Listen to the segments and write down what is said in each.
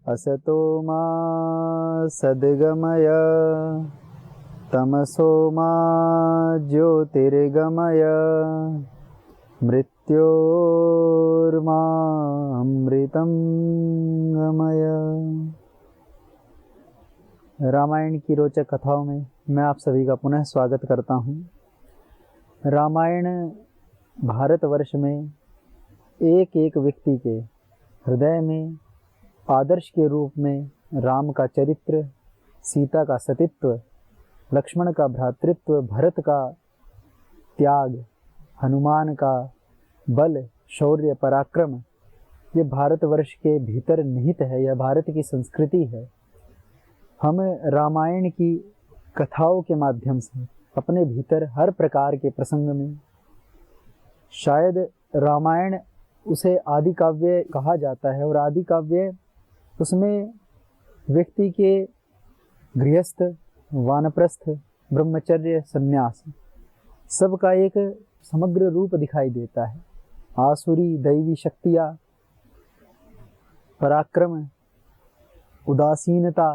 असतो मा सद्गमय तमसो मा ज्योतिर्गमय मृत्योर्मा अमृतं गमय। रामायण की रोचक कथाओं में मैं आप सभी का पुनः स्वागत करता हूँ। रामायण भारतवर्ष में एक एक व्यक्ति के हृदय में आदर्श के रूप में राम का चरित्र, सीता का सतीत्व, लक्ष्मण का भ्रातृत्व, भरत का त्याग, हनुमान का बल, शौर्य, पराक्रम, ये भारतवर्ष के भीतर निहित है। यह भारत की संस्कृति है। हम रामायण की कथाओं के माध्यम से अपने भीतर हर प्रकार के प्रसंग में, शायद रामायण उसे आदि काव्य कहा जाता है और आदि काव्य उसमें व्यक्ति के गृहस्थ, वानप्रस्थ, ब्रह्मचर्य, संन्यास सबका एक समग्र रूप दिखाई देता है। आसुरी दैवी शक्तियाँ, पराक्रम, उदासीनता,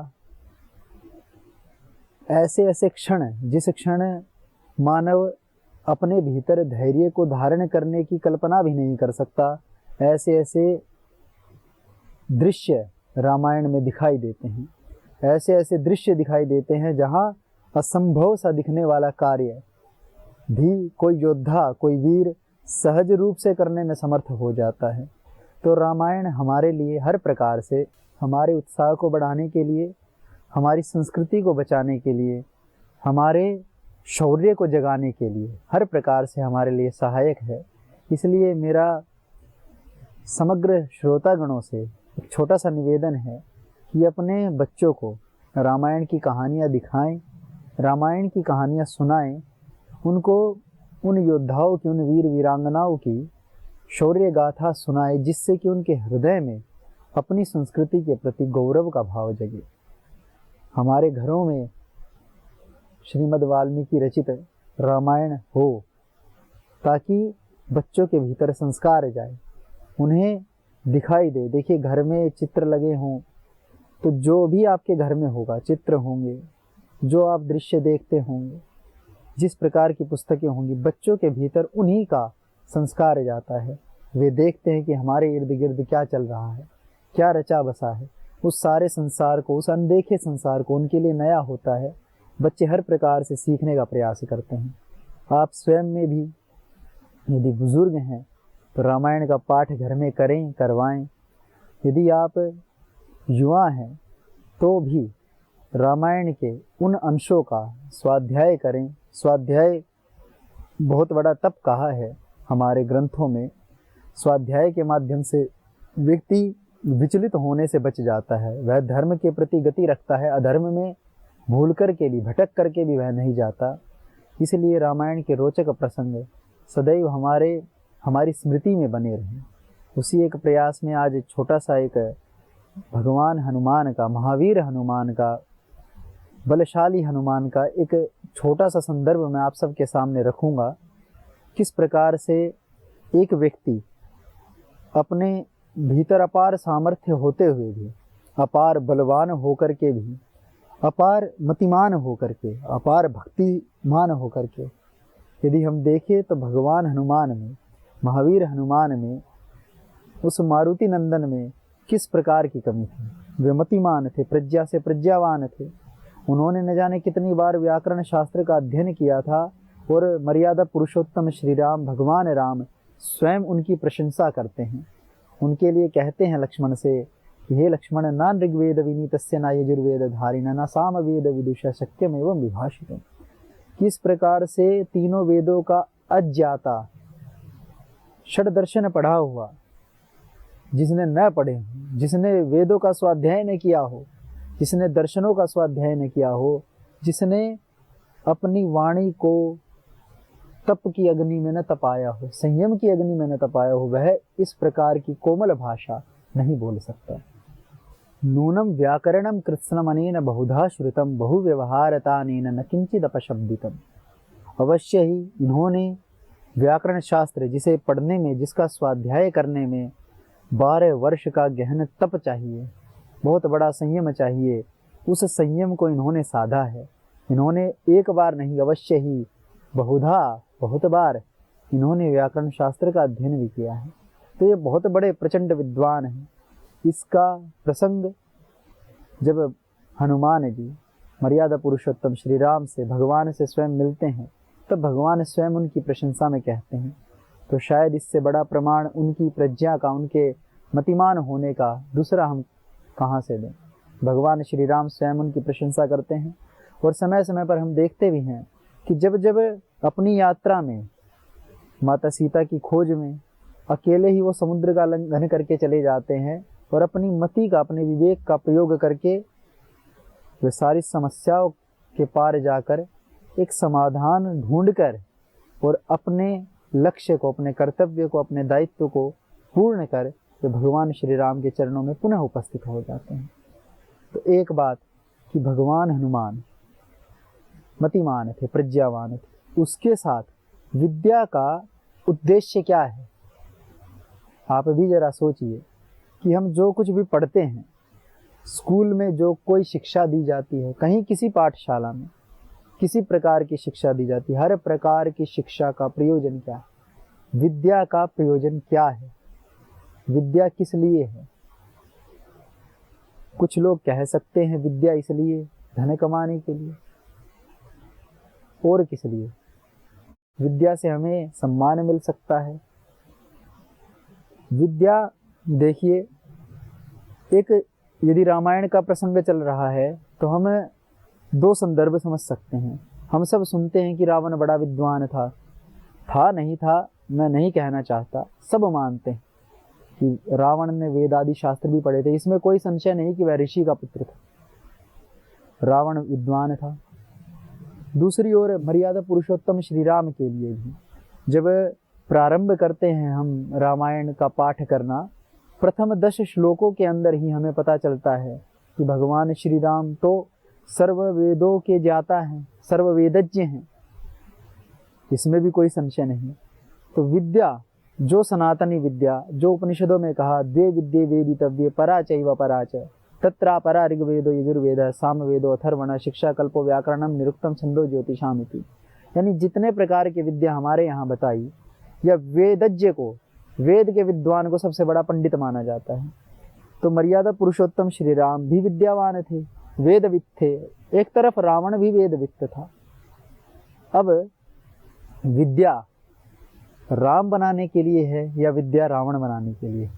ऐसे ऐसे क्षण, जिस क्षण मानव अपने भीतर धैर्य को धारण करने की कल्पना भी नहीं कर सकता, ऐसे ऐसे दृश्य रामायण में दिखाई देते हैं। ऐसे ऐसे दृश्य दिखाई देते हैं जहाँ असंभव सा दिखने वाला कार्य भी कोई योद्धा, कोई वीर सहज रूप से करने में समर्थ हो जाता है। तो रामायण हमारे लिए हर प्रकार से, हमारे उत्साह को बढ़ाने के लिए, हमारी संस्कृति को बचाने के लिए, हमारे शौर्य को जगाने के लिए हर प्रकार से हमारे लिए सहायक है। इसलिए मेरा समग्र श्रोतागणों से एक छोटा सा निवेदन है कि अपने बच्चों को रामायण की कहानियाँ दिखाएं, रामायण की कहानियाँ सुनाएं, उनको उन योद्धाओं की, उन वीर वीरांगनाओं की शौर्य गाथा सुनाएं, जिससे कि उनके हृदय में अपनी संस्कृति के प्रति गौरव का भाव जगे। हमारे घरों में श्रीमद् वाल्मीकि रचित रामायण हो, ताकि बच्चों के भीतर संस्कार जाए, उन्हें दिखाई दे। देखिए, घर में चित्र लगे हों तो जो भी आपके घर में होगा, चित्र होंगे, जो आप दृश्य देखते होंगे, जिस प्रकार की पुस्तकें होंगी, बच्चों के भीतर उन्हीं का संस्कार जाता है। वे देखते हैं कि हमारे इर्द गिर्द क्या चल रहा है, क्या रचा बसा है। उस सारे संसार को, उस अनदेखे संसार को उनके लिए नया होता है। बच्चे हर प्रकार से सीखने का प्रयास करते हैं। आप स्वयं में भी यदि बुजुर्ग हैं तो रामायण का पाठ घर में करें, करवाएं। यदि आप युवा हैं तो भी रामायण के उन अंशों का स्वाध्याय करें। स्वाध्याय बहुत बड़ा तप कहा है हमारे ग्रंथों में। स्वाध्याय के माध्यम से व्यक्ति विचलित होने से बच जाता है। वह धर्म के प्रति गति रखता है, अधर्म में भूल कर के भी, भटक करके भी वह नहीं जाता। इसलिए रामायण के रोचक प्रसंग सदैव हमारी स्मृति में बने रहें। उसी एक प्रयास में आज छोटा सा एक भगवान हनुमान का, महावीर हनुमान का, बलशाली हनुमान का एक छोटा सा संदर्भ मैं आप सबके सामने रखूँगा। किस प्रकार से एक व्यक्ति अपने भीतर अपार सामर्थ्य होते हुए भी, अपार बलवान होकर के भी, अपार मतिमान होकर के, अपार भक्तिमान होकर के, यदि हम देखें तो भगवान हनुमान में, महावीर हनुमान में, उस मारुति नंदन में किस प्रकार की कमी थी। वे मतिमान थे, प्रज्ञा से प्रज्ञावान थे। उन्होंने न जाने कितनी बार व्याकरण शास्त्र का अध्ययन किया था और मर्यादा पुरुषोत्तम श्री राम, भगवान राम स्वयं उनकी प्रशंसा करते हैं। उनके लिए कहते हैं लक्ष्मण से कि हे लक्ष्मण, ना ऋग्वेद विनीतस्य ना यजुर्वेद धारिण ना सामवेद विदुषा शक्यम एवं विभाषितम्। किस प्रकार से तीनों वेदों का अज्ञाता, षड दर्शन पढ़ा हुआ, जिसने न पढ़े हों, जिसने वेदों का स्वाध्याय न किया हो, जिसने दर्शनों का स्वाध्याय न किया हो, जिसने अपनी वाणी को तप की अग्नि में न तपाया हो, संयम की अग्नि में न तपाया हो, वह इस प्रकार की कोमल भाषा नहीं बोल सकता। नूनम व्याकरणम कृत्स्नमनेन बहुधा श्रुतम बहुव्यवहारतानेन न किंचिद अपशब्दितम। अवश्य ही इन्होंने व्याकरण शास्त्र, जिसे पढ़ने में, जिसका स्वाध्याय करने में 12 वर्ष का गहन तप चाहिए, बहुत बड़ा संयम चाहिए, उस संयम को इन्होंने साधा है। इन्होंने एक बार नहीं, अवश्य ही बहुधा, बहुत बार इन्होंने व्याकरण शास्त्र का अध्ययन भी किया है। तो ये बहुत बड़े प्रचंड विद्वान हैं। इसका प्रसंग जब हनुमान जी मर्यादा पुरुषोत्तम श्री राम से, भगवान से स्वयं मिलते हैं, तब भगवान स्वयं उनकी प्रशंसा में कहते हैं। तो शायद इससे बड़ा प्रमाण उनकी प्रज्ञा का, उनके मतिमान होने का दूसरा हम कहाँ से दें। भगवान श्री राम स्वयं उनकी प्रशंसा करते हैं। और समय समय पर हम देखते भी हैं कि जब जब अपनी यात्रा में माता सीता की खोज में अकेले ही वो समुद्र का लंघन करके चले जाते हैं और अपनी मति का, अपने विवेक का प्रयोग करके वे सारी समस्याओं के पार जाकर एक समाधान ढूंढकर और अपने लक्ष्य को, अपने कर्तव्य को, अपने दायित्व को पूर्ण कर वे भगवान श्री राम के चरणों में पुनः उपस्थित हो जाते हैं। तो एक बात कि भगवान हनुमान मतिमान थे, प्रज्ञावान थे, उसके साथ विद्या का उद्देश्य क्या है। आप भी जरा सोचिए कि हम जो कुछ भी पढ़ते हैं, स्कूल में जो कोई शिक्षा दी जाती है, कहीं किसी पाठशाला में किसी प्रकार की शिक्षा दी जाती है, हर प्रकार की शिक्षा का प्रयोजन क्या है, विद्या का प्रयोजन क्या है, विद्या किस लिए है। कुछ लोग कह सकते हैं विद्या इसलिए धन कमाने के लिए, और किस लिए। विद्या से हमें सम्मान मिल सकता है। विद्या, देखिए, एक यदि रामायण का प्रसंग चल रहा है तो हम 2 संदर्भ समझ सकते हैं। हम सब सुनते हैं कि रावण बड़ा विद्वान था नहीं था, मैं नहीं कहना चाहता, सब मानते हैं कि रावण ने वेद आदि शास्त्र भी पढ़े थे, इसमें कोई संशय नहीं कि वह ऋषि का पुत्र था, रावण विद्वान था। दूसरी ओर मर्यादा पुरुषोत्तम श्री राम के लिए भी जब प्रारंभ करते हैं हम रामायण का पाठ करना, प्रथम 10 श्लोकों के अंदर ही हमें पता चलता है कि भगवान श्री राम तो सर्व वेदों के ज्ञाता हैं, सर्ववेदज्ञ हैं, इसमें भी कोई संशय नहीं। तो विद्या, जो सनातनी विद्या, जो उपनिषदों में कहा द्वे विद्ये वेदितव्ये परा चैव परा च, तत्रा परा ऋग्वेदो यजुर्वेद सामवेदो अथर्वण शिक्षा कल्पो व्याकरणम निरुक्तम छंदो ज्योतिषामिति, यानी जितने प्रकार की विद्या हमारे यहाँ बताई, या वेदज्ञ को, वेद के विद्वान को सबसे बड़ा पंडित माना जाता है। तो मर्यादा पुरुषोत्तम श्री राम भी विद्यावान थे, वेदविद थे। एक तरफ रावण भी वेदविद था। अब विद्या राम बनाने के लिए है या विद्या रावण बनाने के लिए?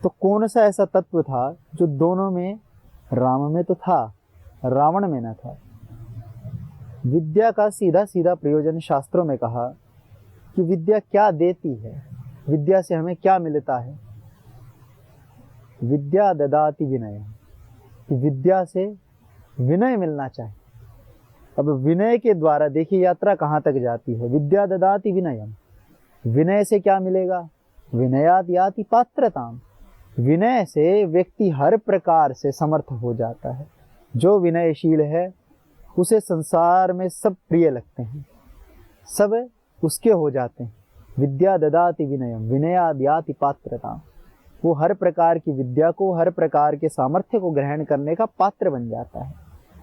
तो कौन सा ऐसा तत्व था जो दोनों में, राम में तो था, रावण में न था? विद्या का सीधा सीधा प्रयोजन शास्त्रों में कहा कि विद्या क्या देती है, विद्या से हमें क्या मिलता है। विद्या ददाति विनय, कि विद्या से विनय मिलना चाहिए। अब विनय के द्वारा देखिए यात्रा कहाँ तक जाती है। विद्या ददाति विनयम, विनय से क्या मिलेगा? विनयात याति पात्रताम, विनय से व्यक्ति हर प्रकार से समर्थ हो जाता है। जो विनयशील है उसे संसार में सब प्रिय लगते हैं, सब उसके हो जाते हैं। विद्या ददाति विनयम विनयाद याति पात्रताम, वो हर प्रकार की विद्या को, हर प्रकार के सामर्थ्य को ग्रहण करने का पात्र बन जाता है।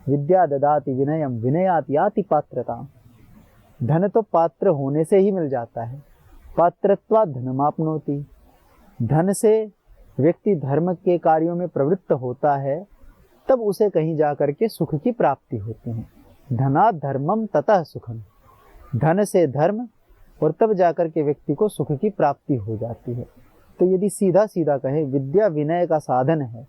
विद्या ददाति विनयम विनयात याति पात्रताम, धन तो पात्र होने से ही मिल जाता है। पात्रत्वा धनमाप्नोति, धन से व्यक्ति धर्म के कार्यों में प्रवृत्त होता है, तब उसे कहीं जाकर के सुख की प्राप्ति होती है। धनात् धर्मम ततः सुखम, धन से धर्म, और तब जाकर के व्यक्ति को सुख की प्राप्ति हो जाती है। तो यदि सीधा सीधा कहें विद्या विनय का साधन है,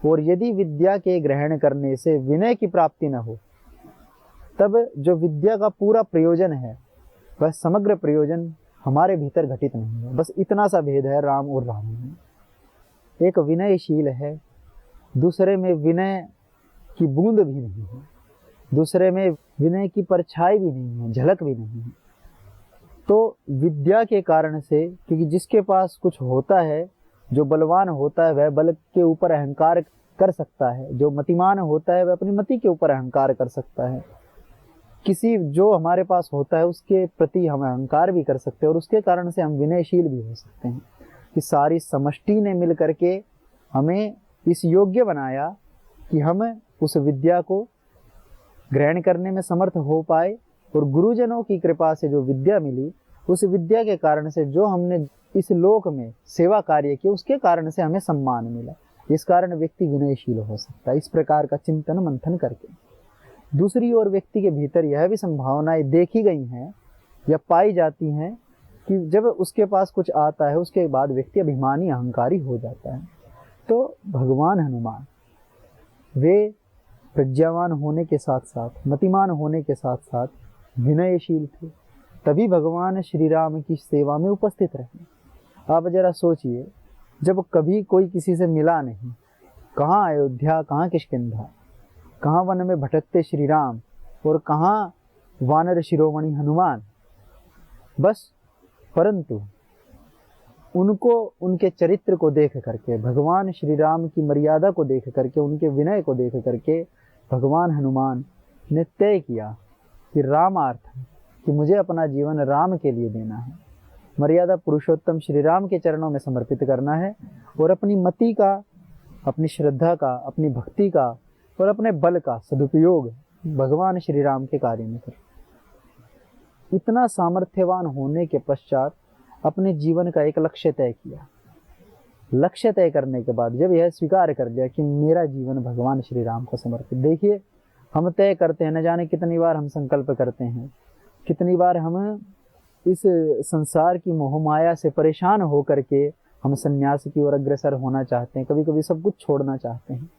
और यदि विद्या के ग्रहण करने से विनय की प्राप्ति न हो, तब जो विद्या का पूरा प्रयोजन है वह समग्र प्रयोजन हमारे भीतर घटित नहीं है। बस इतना सा भेद है राम और रावण में। एक विनयशील है, दूसरे में विनय की बूंद भी नहीं है, दूसरे में विनय की परछाई भी नहीं है, झलक भी नहीं है। तो विद्या के कारण से, क्योंकि जिसके पास कुछ होता है, जो बलवान होता है वह बल के ऊपर अहंकार कर सकता है, जो मतिमान होता है वह अपनी मति के ऊपर अहंकार कर सकता है। किसी जो हमारे पास होता है उसके प्रति हम अहंकार भी कर सकते हैं और उसके कारण से हम विनयशील भी हो सकते हैं। कि सारी समष्टि ने मिल करके हमें इस योग्य बनाया कि हम उस विद्या को ग्रहण करने में समर्थ हो पाए, और गुरुजनों की कृपा से जो विद्या मिली, उस विद्या के कारण से जो हमने इस लोक में सेवा कार्य किया, उसके कारण से हमें सम्मान मिला। इस कारण व्यक्ति विनयशील हो सकता है, इस प्रकार का चिंतन मंथन करके। दूसरी ओर व्यक्ति के भीतर यह भी संभावनाएं देखी गई हैं या पाई जाती हैं कि जब उसके पास कुछ आता है उसके बाद व्यक्ति अभिमानी अहंकारी हो जाता है। तो भगवान हनुमान वे प्रज्ञावान होने के साथ साथ, मतिमान होने के साथ साथ विनयशील थे, तभी भगवान श्री राम की सेवा में उपस्थित रहे। आप जरा सोचिए, जब कभी कोई किसी से मिला नहीं, कहाँ अयोध्या, कहाँ किष्किंधा, कहाँ वन में भटकते श्री राम और कहाँ वानर शिरोमणि हनुमान, बस परंतु उनको, उनके चरित्र को देख करके, भगवान श्री राम की मर्यादा को देख करके, उनके विनय को देख करके भगवान हनुमान ने तय किया कि रामार्थ, कि मुझे अपना जीवन राम के लिए देना है, मर्यादा पुरुषोत्तम श्री राम के चरणों में समर्पित करना है, और अपनी मति का, अपनी श्रद्धा का, अपनी भक्ति का और अपने बल का सदुपयोग भगवान श्री राम के कार्य में कर। इतना सामर्थ्यवान होने के पश्चात अपने जीवन का एक लक्ष्य तय किया। लक्ष्य तय करने के बाद जब यह स्वीकार कर लिया कि मेरा जीवन भगवान श्री राम को समर्पित। देखिए, हम तय करते हैं, न जाने कितनी बार हम संकल्प करते हैं, कितनी बार हम इस संसार की मोहमाया से परेशान हो करके हम सन्यास की ओर अग्रसर होना चाहते हैं, कभी कभी सब कुछ छोड़ना चाहते हैं,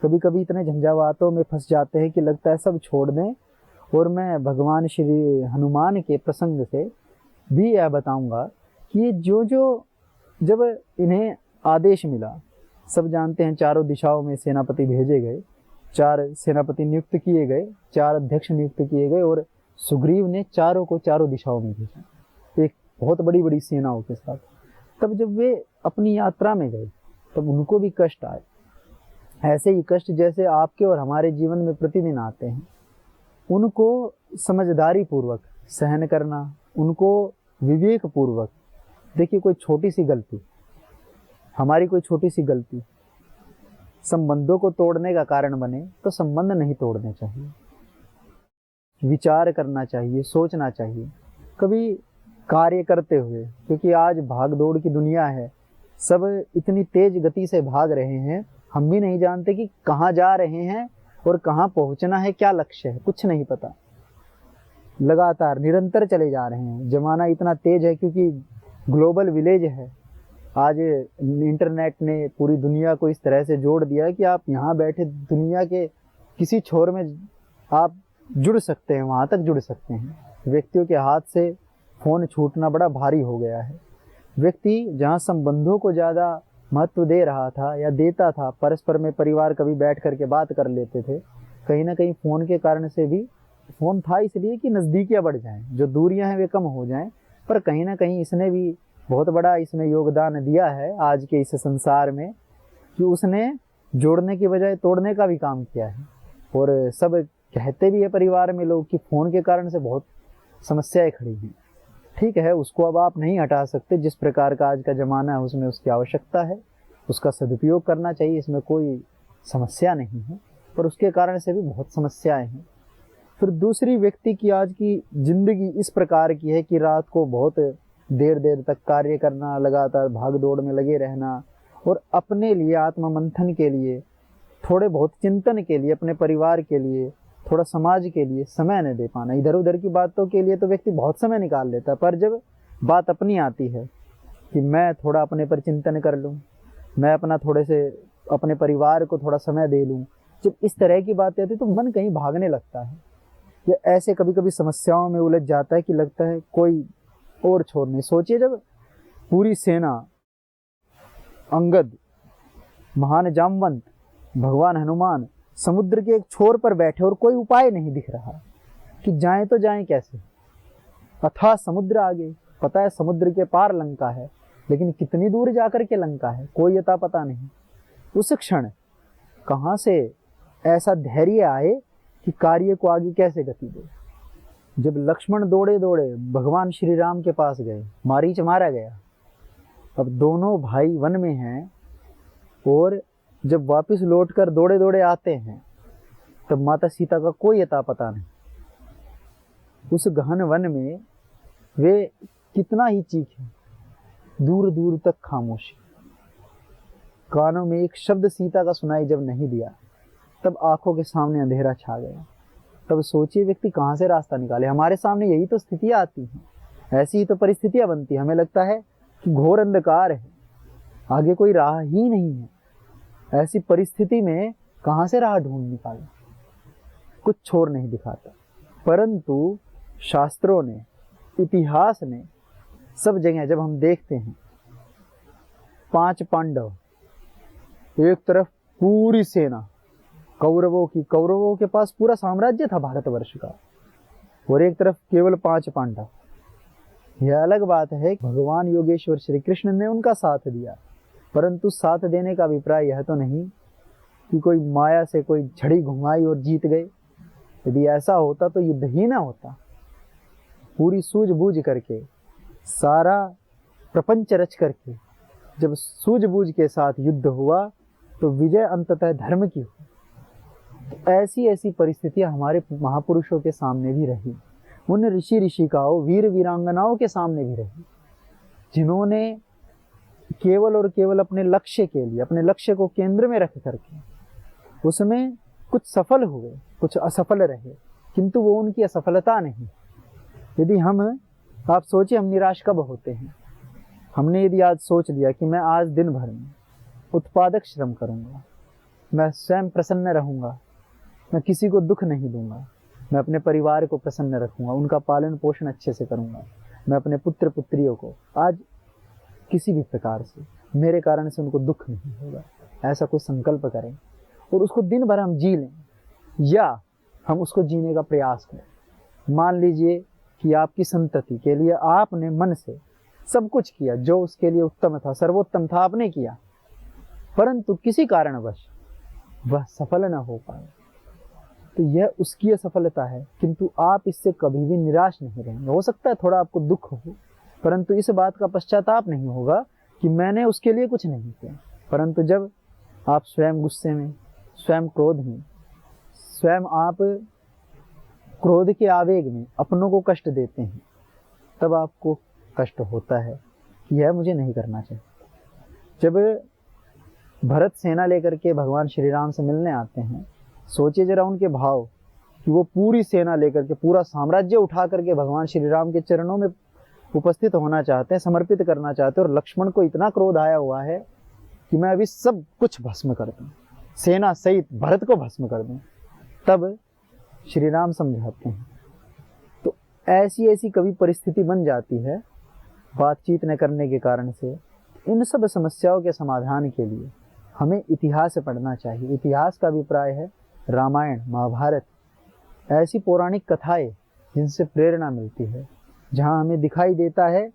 कभी कभी इतने झंझावातों में फंस जाते हैं कि लगता है सब छोड़ दें। और मैं भगवान श्री हनुमान के प्रसंग से भी यह बताऊंगा कि ये जब इन्हें आदेश मिला, सब जानते हैं चारों दिशाओं में सेनापति भेजे गए, 4 सेनापति नियुक्त किए गए, 4 अध्यक्ष नियुक्त किए गए, और सुग्रीव ने चारों को चारों दिशाओं में भेजा, एक बहुत बड़ी बड़ी सेनाओं के साथ। तब जब वे अपनी यात्रा में गए तब उनको भी कष्ट आए, ऐसे ही कष्ट जैसे आपके और हमारे जीवन में प्रतिदिन आते हैं। उनको समझदारी पूर्वक सहन करना, उनको विवेक पूर्वक, देखिए कोई छोटी सी गलती, हमारी कोई छोटी सी गलती संबंधों को तोड़ने का कारण बने तो संबंध नहीं तोड़ने चाहिए, विचार करना चाहिए, सोचना चाहिए कभी कार्य करते हुए, क्योंकि आज भाग दौड़ की दुनिया है, सब इतनी तेज गति से भाग रहे हैं, हम भी नहीं जानते कि कहाँ जा रहे हैं और कहाँ पहुँचना है, क्या लक्ष्य है, कुछ नहीं पता, लगातार निरंतर चले जा रहे हैं। जमाना इतना तेज है क्योंकि ग्लोबल विलेज है, आज इंटरनेट ने पूरी दुनिया को इस तरह से जोड़ दिया कि आप यहाँ बैठे दुनिया के किसी छोर में आप जुड़ सकते हैं, वहाँ तक जुड़ सकते हैं। व्यक्तियों के हाथ से फ़ोन छूटना बड़ा भारी हो गया है। व्यक्ति जहाँ संबंधों को ज़्यादा महत्व दे रहा था या देता था, परस्पर में परिवार कभी बैठ करके बात कर लेते थे, कहीं ना कहीं फ़ोन के कारण से भी, फ़ोन था इसलिए कि नज़दीकियाँ बढ़ जाएं, जो दूरियां हैं वे कम हो जाएं, पर कहीं ना कहीं इसने भी बहुत बड़ा इसमें योगदान दिया है आज के इस संसार में, कि उसने जोड़ने की बजाय तोड़ने का भी काम किया है। और सब कहते भी है परिवार में लोग कि फ़ोन के कारण से बहुत समस्याएं खड़ी हैं। ठीक है, उसको अब आप नहीं हटा सकते, जिस प्रकार का आज का ज़माना है उसमें उसकी आवश्यकता है, उसका सदुपयोग करना चाहिए, इसमें कोई समस्या नहीं है, पर उसके कारण से भी बहुत समस्याएं हैं। फिर दूसरी व्यक्ति की आज की ज़िंदगी इस प्रकार की है कि रात को बहुत देर देर तक कार्य करना, लगातार भाग दौड़ में लगे रहना, और अपने लिए आत्ममंथन के लिए, थोड़े बहुत चिंतन के लिए, अपने परिवार के लिए, थोड़ा समाज के लिए समय न दे पाना। इधर उधर की बातों के लिए तो व्यक्ति बहुत समय निकाल लेता है, पर जब बात अपनी आती है कि मैं थोड़ा अपने पर चिंतन कर लूँ, मैं अपना थोड़े से अपने परिवार को थोड़ा समय दे लूँ, जब इस तरह की बातें आती तो मन कहीं भागने लगता है, या ऐसे कभी कभी समस्याओं में उलझ जाता है कि लगता है कोई और छोड़ नहीं। सोचिए, जब पूरी सेना, अंगद महान जामवंत भगवान हनुमान समुद्र के एक छोर पर बैठे और कोई उपाय नहीं दिख रहा कि जाएं तो जाएं कैसे। अथाह समुद्र आगे, पता है समुद्र के पार लंका है, लेकिन कितनी दूर जाकर के लंका है कोई अता पता नहीं। उस क्षण कहाँ से ऐसा धैर्य आए कि कार्य को आगे कैसे गति दे। जब लक्ष्मण दौड़े दौड़े भगवान श्री राम के पास गए, मारीच मारा गया। अब दोनों भाई वन में हैं और जब वापस लौटकर दौड़े दौड़े आते हैं तब माता सीता का कोई अता पता नहीं। उस गहन वन में वे कितना ही चीखे, दूर दूर तक खामोशी, कानों में एक शब्द सीता का सुनाई जब नहीं दिया तब आंखों के सामने अंधेरा छा गया। तब सोचिए व्यक्ति कहाँ से रास्ता निकाले। हमारे सामने यही तो स्थितियाँ आती हैं, ऐसी ही तो परिस्थितियाँ बनती हैं। हमें लगता है कि घोर अंधकार है, आगे कोई राह ही नहीं है। ऐसी परिस्थिति में कहाँ से राह ढूंढ निकाले, कुछ छोर नहीं दिखाता। परंतु शास्त्रों ने, इतिहास ने, सब जगह जब हम देखते हैं 5 पांडव, एक तरफ पूरी सेना कौरवों की, कौरवों के पास पूरा साम्राज्य था भारतवर्ष का, और एक तरफ केवल 5 पांडव। यह अलग बात है भगवान योगेश्वर श्री कृष्ण ने उनका साथ दिया, परंतु साथ देने का अभिप्राय यह तो नहीं कि कोई माया से कोई झड़ी घुमाई और जीत गए। यदि ऐसा होता तो युद्ध ही ना होता। पूरी सूझबूझ करके, सारा प्रपंच रच करके जब सूझबूझ के साथ युद्ध हुआ तो विजय अंततः धर्म की हुई। तो ऐसी ऐसी परिस्थितियां हमारे महापुरुषों के सामने भी रही, उन ऋषि ऋषिकाओं, वीर वीरांगनाओं के सामने भी रही, जिन्होंने केवल और केवल अपने लक्ष्य के लिए, अपने लक्ष्य को केंद्र में रख करके उसमें कुछ सफल हुए, कुछ असफल रहे, किंतु वो उनकी असफलता नहीं। यदि आप सोचिए हम निराश कब होते हैं। हमने यदि आज सोच लिया कि मैं आज दिन भर में उत्पादक श्रम करूंगा, मैं स्वयं प्रसन्न रहूंगा, मैं किसी को दुख नहीं दूंगा, मैं अपने परिवार को प्रसन्न रखूंगा, उनका पालन पोषण अच्छे से करूंगा, मैं अपने पुत्र पुत्रियों को आज किसी भी प्रकार से मेरे कारण से उनको दुख नहीं होगा, ऐसा कोई संकल्प करें और उसको दिन भर हम जी लें, या हम उसको जीने का प्रयास करें। मान लीजिए कि आपकी संतति के लिए आपने मन से सब कुछ किया, जो उसके लिए उत्तम था, सर्वोत्तम था, आपने किया, परंतु किसी कारणवश वह सफल न हो पाए, तो यह उसकी असफलता है, किंतु आप इससे कभी भी निराश नहीं रहेंगे। हो सकता है थोड़ा आपको दुख हो, परंतु इस बात का पश्चाताप नहीं होगा कि मैंने उसके लिए कुछ नहीं किया। परंतु जब आप स्वयं गुस्से में, स्वयं क्रोध में, स्वयं आप क्रोध के आवेग में अपनों को कष्ट देते हैं, तब आपको कष्ट होता है कि यह मुझे नहीं करना चाहिए। जब भरत सेना लेकर के भगवान श्री राम से मिलने आते हैं, सोचिए जरा उनके भाव कि वो पूरी सेना लेकर के, पूरा साम्राज्य उठा करके भगवान श्री राम के चरणों में उपस्थित होना चाहते हैं, समर्पित करना चाहते हैं, और लक्ष्मण को इतना क्रोध आया हुआ है कि मैं अभी सब कुछ भस्म कर दूं, सेना सहित भरत को भस्म कर दूं। तब श्री राम समझाते हैं। तो ऐसी ऐसी कभी परिस्थिति बन जाती है बातचीत न करने के कारण से। इन सब समस्याओं के समाधान के लिए हमें इतिहास पढ़ना चाहिए। इतिहास का अभिप्राय है रामायण, महाभारत, ऐसी पौराणिक कथाएं जिनसे प्रेरणा मिलती है, जहाँ हमें दिखाई देता है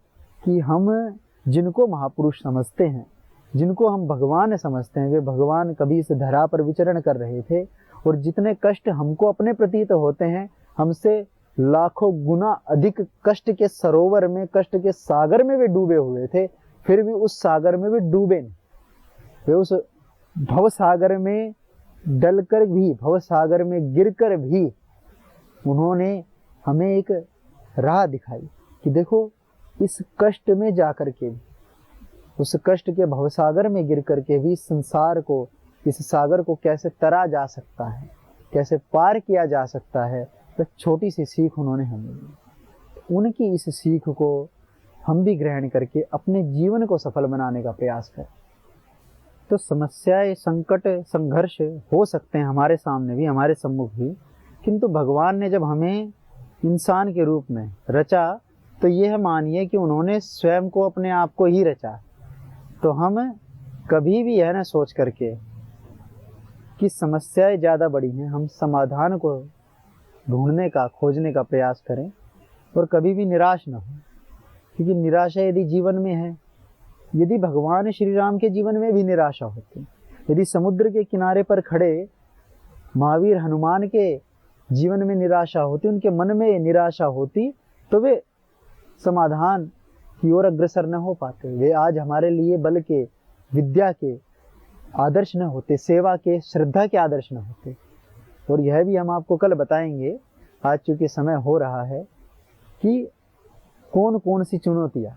कि हम जिनको महापुरुष समझते हैं, जिनको हम भगवान समझते हैं, वे भगवान कभी इस धरा पर विचरण कर रहे थे, और जितने कष्ट हमको अपने प्रतीत होते हैं, हमसे लाखों गुना अधिक कष्ट के सरोवर में, कष्ट के सागर में वे डूबे हुए थे, फिर भी उस सागर में वे डूबे नहीं। वे उस भव सागर में डलकर भी, भव सागर में गिरकर भी उन्होंने हमें एक राह दिखाई कि देखो इस कष्ट में जाकर के भी, उस कष्ट के भवसागर में गिर करके भी संसार को, इस सागर को कैसे तरा जा सकता है, कैसे पार किया जा सकता है। तो छोटी सी सीख उन्होंने हमें दी। उनकी इस सीख को हम भी ग्रहण करके अपने जीवन को सफल बनाने का प्रयास करें। तो समस्याएं, संकट, संघर्ष हो सकते हैं हमारे सामने भी, हमारे सम्मुख भी, किंतु भगवान ने जब हमें इंसान के रूप में रचा, तो यह मानिए कि उन्होंने स्वयं को, अपने आप को ही रचा। तो हम कभी भी है ना सोच करके कि समस्याएं ज़्यादा बड़ी हैं, हम समाधान को ढूंढने का, खोजने का प्रयास करें और कभी भी निराश न हो। क्योंकि निराशा यदि जीवन में है, यदि भगवान श्री राम के जीवन में भी निराशा होती, यदि समुद्र के किनारे पर खड़े महावीर हनुमान के जीवन में निराशा होती, उनके मन में निराशा होती, तो वे समाधान की ओर अग्रसर न हो पाते। वे आज हमारे लिए बल के, विद्या के आदर्श न होते, सेवा के, श्रद्धा के आदर्श न होते। और यह भी हम आपको कल बताएंगे, आज चूंकि समय हो रहा है, कि कौन कौन सी चुनौतियाँ,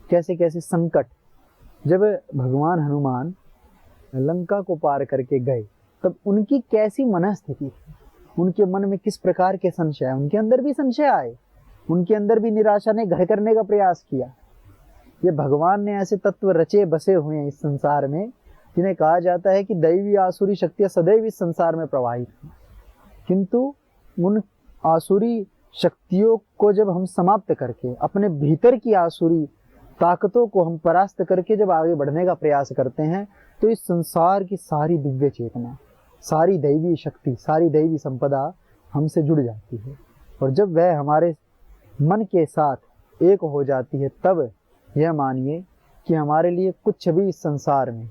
कैसे कैसे संकट, जब भगवान हनुमान लंका को पार करके गए तब उनकी कैसी मनस्थिति थी, उनके मन में किस प्रकार के संशय, उनके अंदर भी संशय आए, उनके अंदर भी निराशा ने घर करने का प्रयास किया। ये भगवान ने ऐसे तत्व रचे बसे हुए हैं इस संसार में, जिन्हें कहा जाता है कि दैवी आसुरी शक्तियां सदैव इस संसार में प्रवाहित हैं। किंतु उन आसुरी शक्तियों को जब हम समाप्त करके, अपने भीतर की आसुरी ताकतों को हम परास्त करके जब आगे बढ़ने का प्रयास करते हैं, तो इस संसार की सारी दिव्य चेतना, सारी दैवी शक्ति, सारी दैवी संपदा हमसे जुड़ जाती है। और जब वह हमारे मन के साथ एक हो जाती है, तब यह मानिए कि हमारे लिए कुछ भी इस संसार में,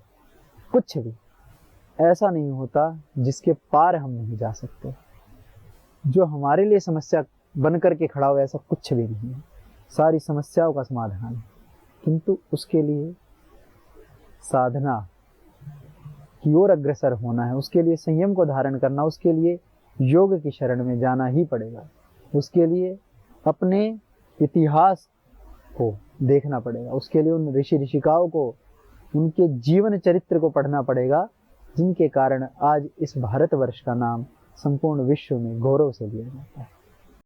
कुछ भी ऐसा नहीं होता जिसके पार हम नहीं जा सकते। जो हमारे लिए समस्या बन करके खड़ा हो, ऐसा कुछ भी नहीं है। सारी समस्याओं का समाधान है, किंतु उसके लिए साधना की ओर अग्रसर होना है, उसके लिए संयम को धारण करना, उसके लिए योग की शरण में जाना ही पड़ेगा। उसके लिए अपने इतिहास को देखना पड़ेगा, उसके लिए उन ऋषि ऋषिकाओं को, उनके जीवन चरित्र को पढ़ना पड़ेगा, जिनके कारण आज इस भारतवर्ष का नाम संपूर्ण विश्व में गौरव से लिया जाता है।